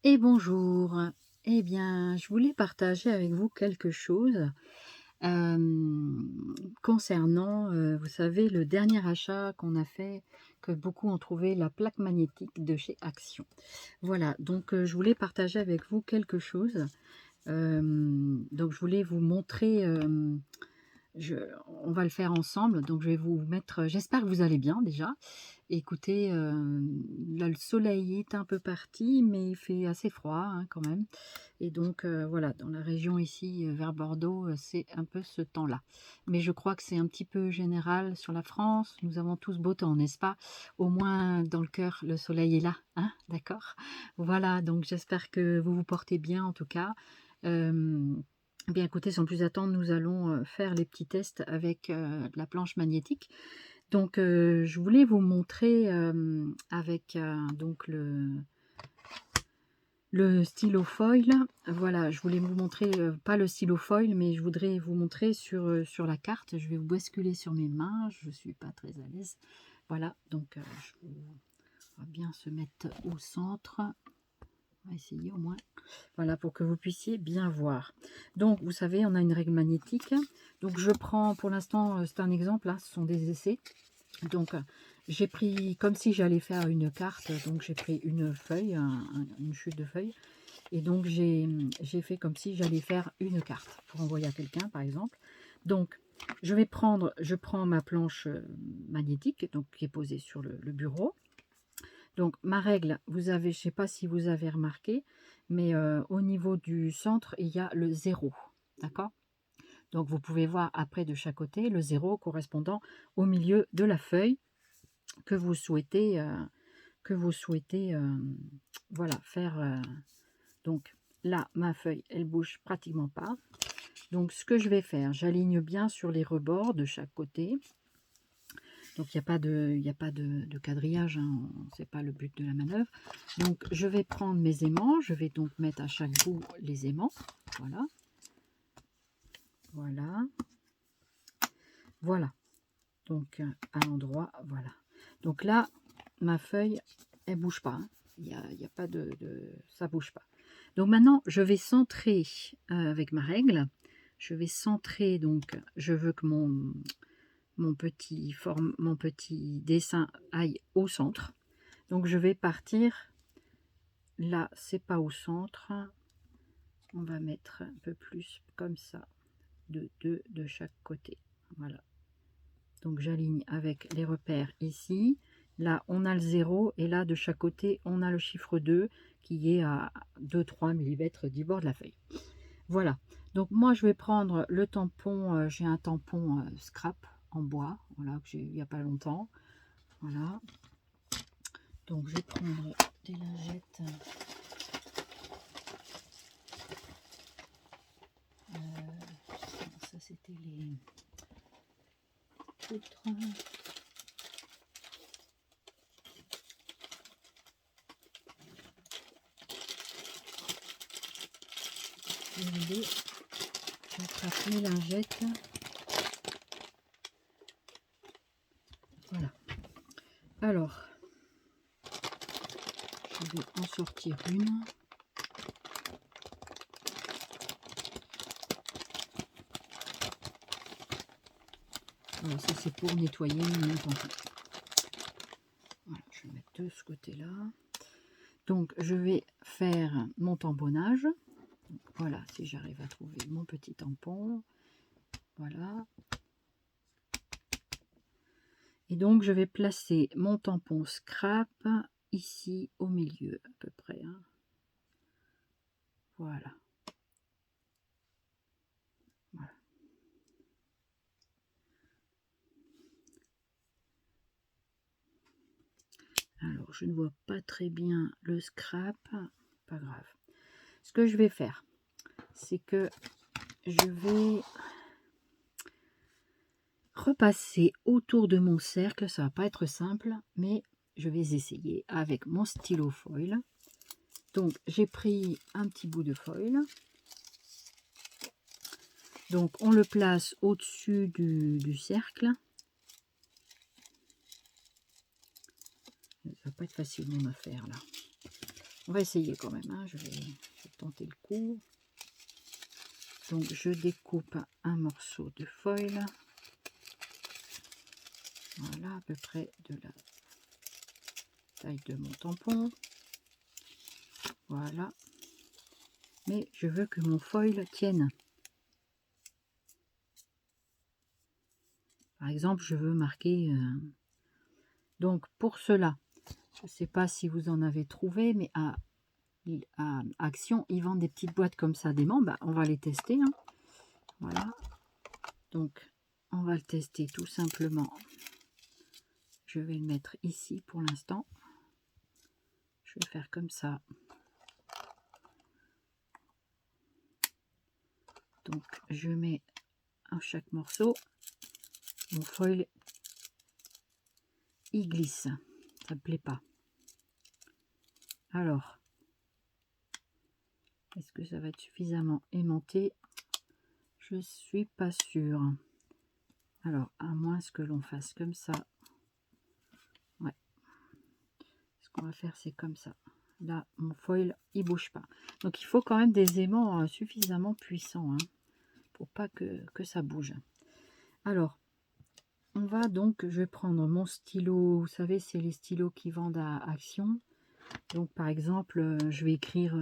Et bonjour. Eh bien, je voulais partager avec vous quelque chose concernant, vous savez, le dernier achat qu'on a fait, que beaucoup ont trouvé, la plaque magnétique de chez Action. Voilà, donc je voulais partager avec vous quelque chose. Donc je voulais vous montrer, je, on va le faire ensemble, donc je vais vous mettre, j'espère que vous allez bien déjà. Écoutez, là, le soleil est un peu parti, mais il fait assez froid, hein, quand même. Et donc, voilà, dans la région ici, vers Bordeaux, c'est un peu ce temps-là. Mais je crois que c'est un petit peu général sur la France. Nous avons tous beau temps, n'est-ce pas? Au moins, dans le cœur, le soleil est là, hein, d'accord? Voilà, donc j'espère que vous vous portez bien, en tout cas. Bien, écoutez, sans plus attendre, nous allons faire les petits tests avec la planche magnétique. Donc, je voulais vous montrer avec donc le stylo foil. Voilà, je voulais vous montrer, pas le stylo foil, mais je voudrais vous montrer sur la carte. Je vais vous basculer sur mes mains, je ne suis pas très à l'aise. Voilà, donc on va bien se mettre au centre. On va essayer au moins. Voilà, pour que vous puissiez bien voir. Donc, vous savez, on a une règle magnétique. Donc, je prends, pour l'instant, c'est un exemple, là, ce sont des essais. Donc, j'ai pris, comme si j'allais faire une carte, donc j'ai pris une feuille, une chute de feuilles, et donc j'ai fait comme si j'allais faire une carte pour envoyer à quelqu'un, par exemple. Donc, je prends ma planche magnétique, donc qui est posée sur le bureau. Donc, ma règle, vous avez, je ne sais pas si vous avez remarqué, mais au niveau du centre, il y a le 0, d'accord? Donc, vous pouvez voir après de chaque côté le 0 correspondant au milieu de la feuille que vous souhaitez, voilà, faire. Donc là, ma feuille, elle bouge pratiquement pas. Donc ce que je vais faire, j'aligne bien sur les rebords de chaque côté. Donc il n'y a pas de quadrillage, hein, c'est pas le but de la manœuvre. Donc je vais prendre mes aimants, je vais donc mettre à chaque bout les aimants. Voilà. Voilà. Voilà. Donc à l'endroit, voilà. Donc là, ma feuille, elle bouge pas. Hein. Il y a pas ça bouge pas. Donc maintenant, je vais centrer avec ma règle. Je vais centrer, donc je veux que mon petit dessin aille au centre. Donc je vais partir. Là, c'est pas au centre. On va mettre un peu plus comme ça, de deux de chaque côté. Voilà. Donc j'aligne avec les repères ici. Là, on a le 0 et là, de chaque côté, on a le chiffre 2 qui est à 2-3 mm du bord de la feuille. Voilà. Donc moi, je vais prendre le tampon. J'ai un tampon scrap en bois, voilà, que j'ai eu il n'y a pas longtemps. Voilà. Donc je vais prendre des lingettes. Ça, c'était les poutres. Je vais attraper les lingettes. Voilà. Alors, je vais en sortir une. Voilà, ça c'est pour nettoyer mon tampon. Voilà, je vais mettre de ce côté-là. Donc, je vais faire mon tamponnage. Donc, voilà, si j'arrive à trouver mon petit tampon. Voilà. Et donc, je vais placer mon tampon scrap ici au milieu, à peu près. Hein. Voilà. Voilà. Alors, je ne vois pas très bien le scrap. Pas grave. Ce que je vais faire, c'est que je vais repasser autour de mon cercle. Ça va pas être simple, mais je vais essayer avec mon stylo foil. Donc, j'ai pris un petit bout de foil. Donc, on le place au-dessus du cercle. Ça va pas être facile mon affaire là. On va essayer quand même, hein. Je vais tenter le coup. Donc je découpe un morceau de foil. Voilà, à peu près de la taille de mon tampon. Voilà. Mais je veux que mon foil tienne. Par exemple, je veux marquer... Donc pour cela, je ne sais pas si vous en avez trouvé, mais à Action, ils vendent des petites boîtes comme ça, d'aimants. Bah, on va les tester, hein. Voilà. Donc, on va le tester tout simplement. Je vais le mettre ici pour l'instant. Je vais faire comme ça. Donc, je mets à chaque morceau. Mon foil, il glisse. Ça ne plaît pas. Alors, est-ce que ça va être suffisamment aimanté? Je suis pas sûre. Alors, à moins que l'on fasse comme ça. Ouais. Ce qu'on va faire, c'est comme ça. Là, mon foil, il bouge pas. Donc, il faut quand même des aimants suffisamment puissants, hein, pour pas que ça bouge. Alors, on va donc, je vais prendre mon stylo. Vous savez, c'est les stylos qui vendent à Action. Donc, par exemple, je vais écrire,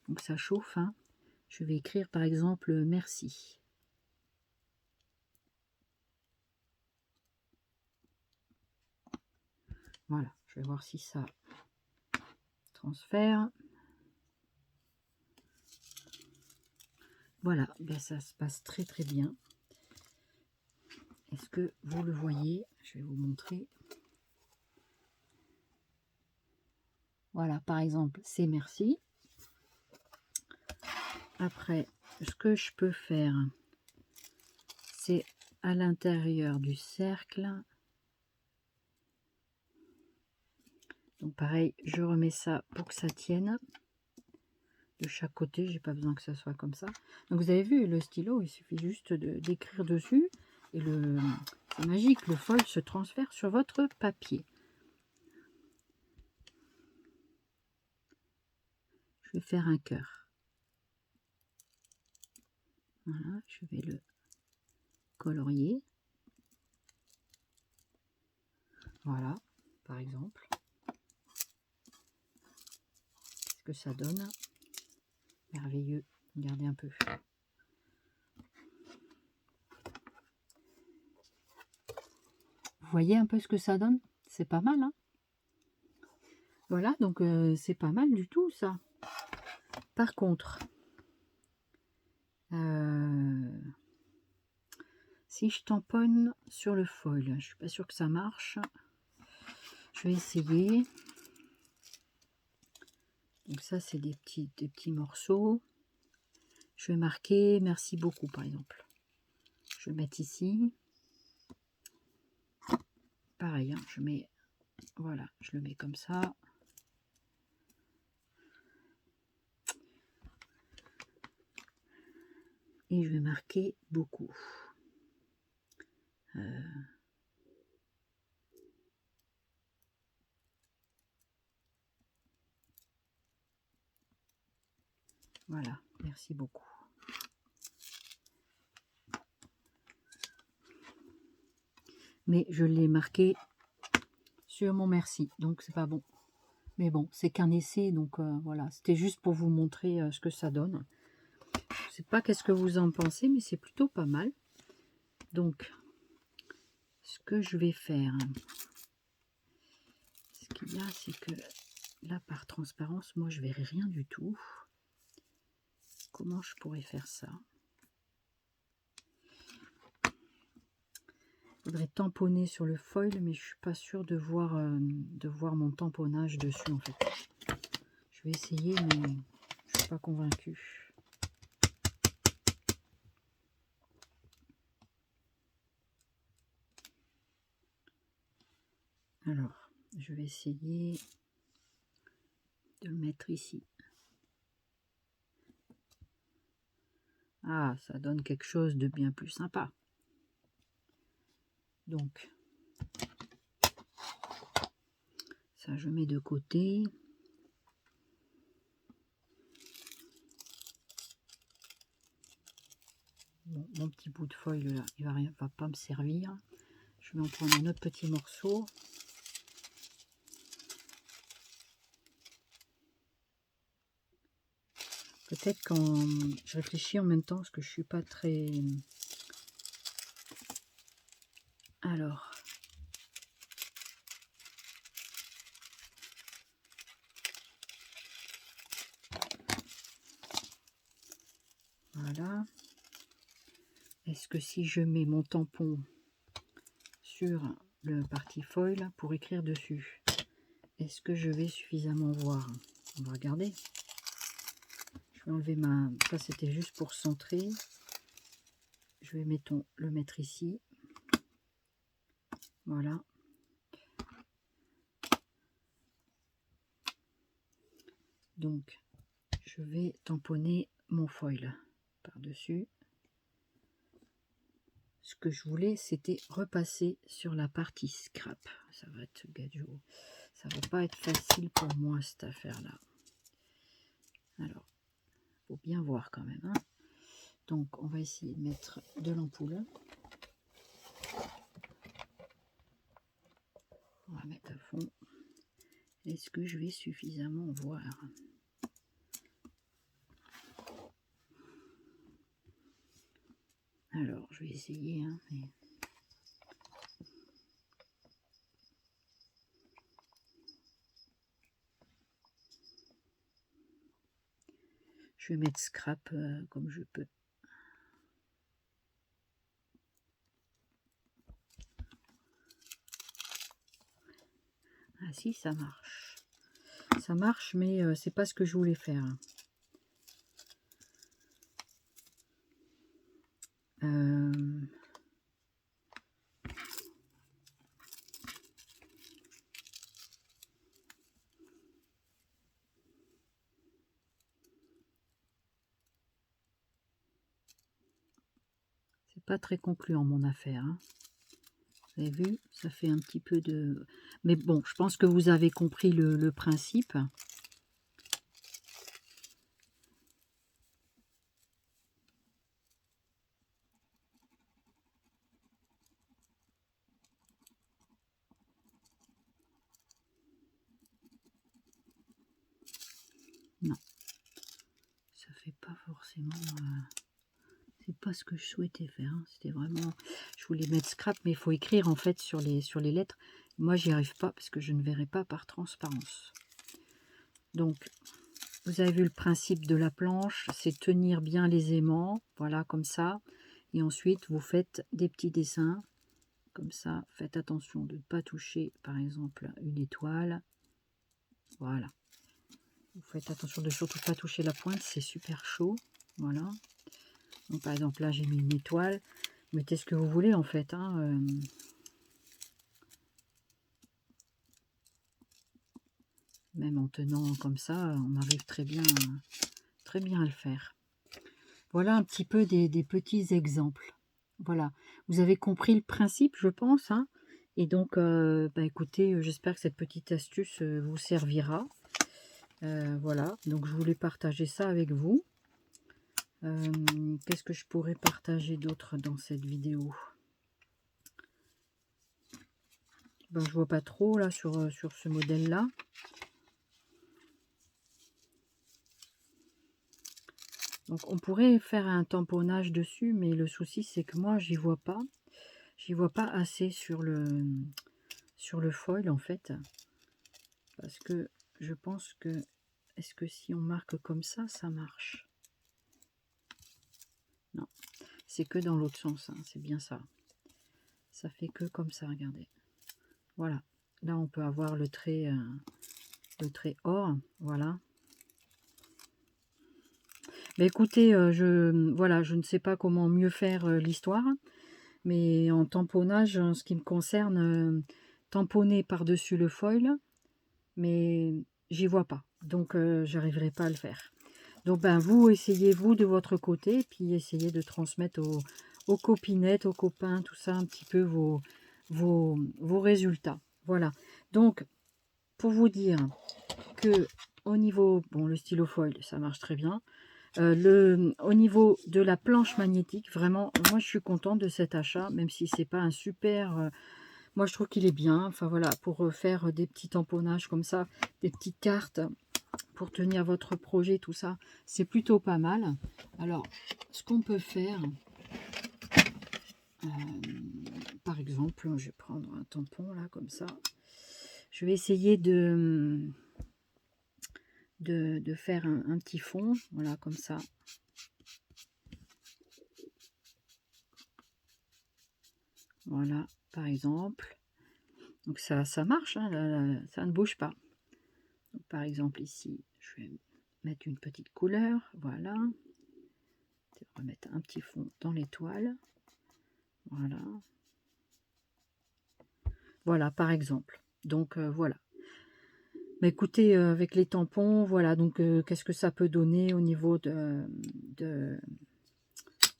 donc ça chauffe, hein. Je vais écrire, par exemple, merci. Voilà, je vais voir si ça transfère. Voilà, ben ça se passe très très bien. Est-ce que vous le voyez? Je vais vous montrer. Voilà, par exemple, c'est merci. Après, ce que je peux faire, c'est à l'intérieur du cercle. Donc pareil, je remets ça pour que ça tienne. De chaque côté, j'ai pas besoin que ça soit comme ça. Donc vous avez vu, le stylo, il suffit juste d'écrire dessus. Et c'est magique, le foil se transfère sur votre papier. Je vais faire un cœur. Voilà, je vais le colorier. Voilà, par exemple. Ce que ça donne. Merveilleux. Regardez un peu. Vous voyez un peu ce que ça donne? C'est pas mal, hein? Voilà, donc c'est pas mal du tout, ça. Par contre, si je tamponne sur le foil, je suis pas sûre que ça marche. Je vais essayer. Donc ça, c'est des petits morceaux. Je vais marquer merci beaucoup, par exemple. Je vais mettre ici. Pareil, hein, je mets, voilà, je le mets comme ça. Et je vais marquer beaucoup. Voilà, merci beaucoup. Mais je l'ai marqué sur mon merci, donc c'est pas bon. Mais bon, c'est qu'un essai, donc voilà. C'était juste pour vous montrer ce que ça donne. Je sais pas qu'est-ce que vous en pensez, mais c'est plutôt pas mal. Donc, ce que je vais faire, ce qu'il y a, c'est que là, par transparence, moi, je verrai rien du tout. Comment je pourrais faire ça? Je voudrais tamponner sur le foil, mais je suis pas sûre de voir mon tamponnage dessus, en fait. Je vais essayer, mais je suis pas convaincue. Alors, je vais essayer de le mettre ici. Ah, ça donne quelque chose de bien plus sympa. Donc, ça je mets de côté. Bon, mon petit bout de foil là, il va pas me servir. Je vais en prendre un autre petit morceau. Peut-être quand je réfléchis en même temps, parce que je suis pas très... Alors... Voilà. Est-ce que si je mets mon tampon sur le parti foil pour écrire dessus, est-ce que je vais suffisamment voir? On va regarder. Je vais enlever ma... Ça, c'était juste pour centrer. Je vais le mettre ici. Voilà. Donc, je vais tamponner mon foil par-dessus. Ce que je voulais, c'était repasser sur la partie scrap. Ça va être gadget. Ça va pas être facile pour moi, cette affaire-là. Alors, faut bien voir quand même. Hein. Donc, on va essayer de mettre de l'ampoule. On va mettre à fond. Est-ce que je vais suffisamment voir? Alors, je vais essayer. Hein, mais... Je vais mettre scrap comme je peux. Ah si, ça marche. Ça marche, mais c'est pas ce que je voulais faire. C'est pas très concluant mon affaire. Hein. Vous avez vu, ça fait un petit peu de... Mais bon, je pense que vous avez compris le principe. Non, ça fait pas forcément... C'est pas ce que je souhaitais faire. Hein. C'était vraiment... Je voulais mettre scrap, mais il faut écrire en fait sur les lettres. Moi, j'y arrive pas parce que je ne verrai pas par transparence. Donc, vous avez vu le principe de la planche, c'est tenir bien les aimants, voilà, comme ça. Et ensuite, vous faites des petits dessins, comme ça. Faites attention de ne pas toucher, par exemple, une étoile. Voilà. Vous faites attention de surtout pas toucher la pointe, c'est super chaud. Voilà. Donc, par exemple, là, j'ai mis une étoile. Mettez ce que vous voulez, en fait. Hein. Même en tenant comme ça, on arrive très bien à le faire. Voilà un petit peu des petits exemples. Voilà, vous avez compris le principe, je pense. Hein. Et donc, écoutez, j'espère que cette petite astuce vous servira. Voilà, donc je voulais partager ça avec vous. Qu'est-ce que je pourrais partager d'autre dans cette vidéo? Ben, je vois pas trop là sur ce modèle-là. Donc on pourrait faire un tamponnage dessus, mais le souci c'est que moi j'y vois pas. J'y vois pas assez sur le foil en fait. Parce que je pense que... Est-ce que si on marque comme ça marche? Non, c'est que dans l'autre sens, hein, c'est bien ça. Ça fait que comme ça, regardez. Voilà, là on peut avoir le trait or, voilà. Mais écoutez, voilà, je ne sais pas comment mieux faire l'histoire, mais en tamponnage, en ce qui me concerne, tamponner par-dessus le foil, mais j'y vois pas, donc j'arriverai pas à le faire. Donc ben vous, essayez-vous de votre côté, puis essayez de transmettre aux copinettes, aux copains, tout ça, un petit peu vos résultats. Voilà, donc pour vous dire que au niveau, bon, le stylo foil, ça marche très bien. Au niveau de la planche magnétique, vraiment, moi je suis contente de cet achat, même si c'est pas un super... moi je trouve qu'il est bien, enfin voilà, pour faire des petits tamponnages comme ça, des petites cartes pour tenir votre projet, tout ça, c'est plutôt pas mal. Alors, ce qu'on peut faire, par exemple, je vais prendre un tampon là, comme ça. Je vais essayer de faire un petit fond, voilà, comme ça. Voilà, par exemple. Donc ça marche, hein, ça ne bouge pas. Donc, par exemple, ici, je vais mettre une petite couleur, voilà. On va mettre un petit fond dans l'étoile. Voilà. Voilà, par exemple. Donc, voilà. Mais écoutez, avec les tampons, voilà, donc qu'est-ce que ça peut donner au niveau de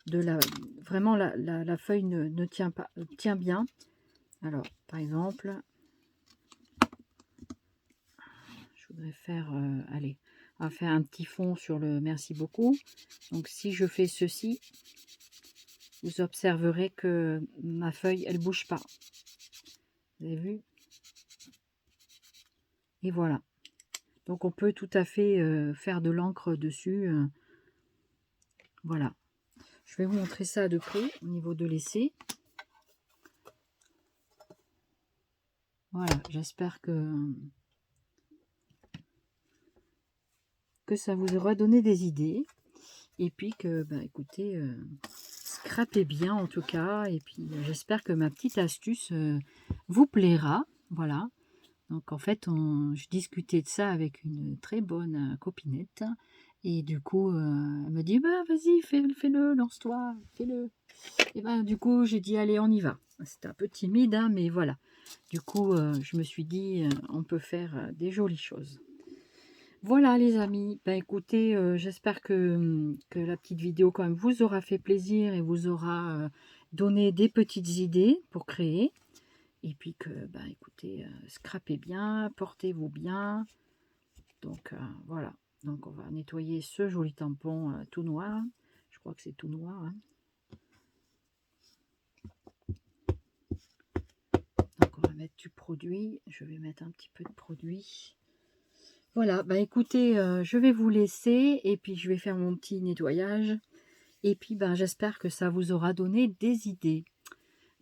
la... Vraiment, la feuille ne tient pas, tient bien. Alors, par exemple, je voudrais faire, allez, on va faire un petit fond sur le merci beaucoup. Donc, si je fais ceci, vous observerez que ma feuille, elle bouge pas. Vous avez vu? Et voilà. Donc, on peut tout à fait faire de l'encre dessus. Voilà. Je vais vous montrer ça de près au niveau de l'essai. Voilà, j'espère que ça vous aura donné des idées. Et puis que, bah, écoutez, scrapez bien en tout cas. Et puis, j'espère que ma petite astuce vous plaira. Voilà. Donc, en fait, je discutais de ça avec une très bonne copinette. Et du coup, elle me dit, bah, vas-y, fais-le, lance-toi, fais-le. Et ben, du coup, j'ai dit, allez, on y va. C'était un peu timide, hein, mais voilà. Du coup, je me suis dit, on peut faire des jolies choses. Voilà les amis, ben écoutez, j'espère que la petite vidéo quand même vous aura fait plaisir et vous aura donné des petites idées pour créer. Et puis que, ben écoutez, scrapez bien, portez-vous bien. Donc voilà, donc on va nettoyer ce joli tampon tout noir. Je crois que c'est tout noir, hein. Donc on va mettre du produit, je vais mettre un petit peu de produit. Voilà, bah écoutez, je vais vous laisser et puis je vais faire mon petit nettoyage. Et puis, ben, j'espère que ça vous aura donné des idées.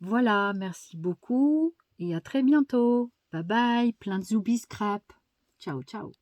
Voilà, merci beaucoup et à très bientôt. Bye bye, plein de zoubi scrap. Ciao, ciao.